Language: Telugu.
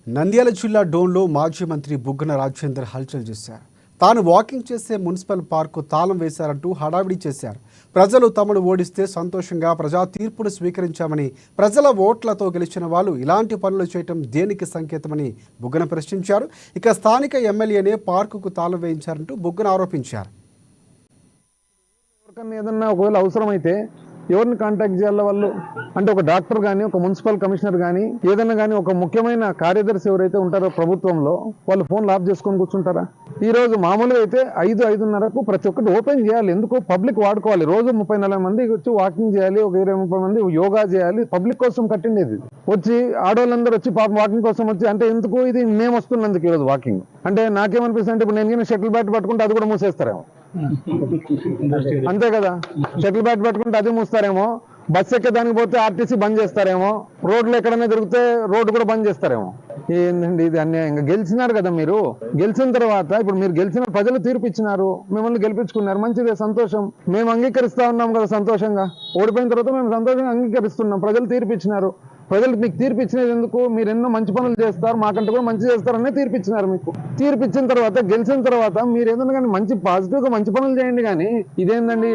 నంద్యాల జిల్లా డోన్లో మాజీ మంత్రి బుగ్గన రాజేందర్ హల్చల్ చేశారు. తాను వాకింగ్ చేసే మున్సిపల్ పార్కు తాళం వేశారంటూ హడావిడి చేశారు. ప్రజలు తమను ఓడిస్తే సంతోషంగా ప్రజా తీర్పును స్వీకరించామని, ప్రజల ఓట్లతో గెలిచిన వాళ్ళు ఇలాంటి పనులు చేయటం దేనికి సంకేతమని బుగ్గన ప్రశ్నించారు. ఇక స్థానిక ఎమ్మెల్యేనే పార్కుకు తాళం వేయించారంటూ బుగ్గన ఆరోపించారు. ఏదన్నా ఒకవేళ అవసరమైతే ఎవరిని కాంటాక్ట్ చేయాలి వాళ్ళు అంటే ఒక డాక్టర్ కానీ ఒక మున్సిపల్ కమిషనర్ కానీ ఏదైనా కానీ ఒక ముఖ్యమైన కార్యదర్శి ఎవరైతే ఉంటారో ప్రభుత్వంలో వాళ్ళు ఫోన్లు ఆఫ్ చేసుకొని కూర్చుంటారా? ఈ రోజు మామూలుగా అయితే 5-5:30కు ప్రతి ఒక్కటి ఓపెన్ చేయాలి. ఎందుకు? పబ్లిక్ వాడుకోవాలి. రోజు 30-40 మంది వచ్చి వాకింగ్ చేయాలి, ఒక 20-30 మంది యోగా చేయాలి. పబ్లిక్ కోసం కట్టిండేది. వచ్చి ఆడవాళ్ళందరూ వచ్చి పాపం వాకింగ్ కోసం వచ్చి అంటే ఎందుకు? ఇది మేము వస్తున్నందుకు ఈరోజు వాకింగ్ అంటే నాకేమనిపిస్తుంది అంటే ఇప్పుడు నేను షటిల్ బ్యాట్ పట్టుకుంటే అది కూడా మూసేస్తారేమో, అంతే కదా? షటిల్ బ్యాట్ పట్టుకుంటే అది మూస్తారేమో, బస్సు ఎక్కేదానికి పోతే ఆర్టీసీ బంద్ చేస్తారేమో, రోడ్లు ఎక్కడైనా దొరికితే రోడ్డు కూడా బంద్ చేస్తారేమో. ఏంటండి ఇది అన్యాయంగా? గెలిచినారు కదా మీరు. గెలిచిన తర్వాత ఇప్పుడు మీరు గెలిచిన ప్రజలు తీర్పు ఇచ్చినారు, మిమ్మల్ని గెలిపించుకున్నారు, మంచిదే, సంతోషం. మేము అంగీకరిస్తా ఉన్నాం కదా సంతోషంగా. ఓడిపోయిన తర్వాత మేము సంతోషంగా అంగీకరిస్తున్నాం. ప్రజలు తీర్పు ఇచ్చినారు. ప్రజలు మీకు తీర్పు ఇచ్చినది ఎందుకు? మీరు ఎన్నో మంచి పనులు చేస్తారు, మాకంటే కూడా మంచి చేస్తారనే తీర్పు ఇచ్చినారు. మీకు తీర్పు ఇచ్చిన తర్వాత గెలిచిన తర్వాత మీరు ఏదైనా కానీ మంచి పాజిటివ్గా మంచి పనులు చేయండి. కానీ ఇదేందండి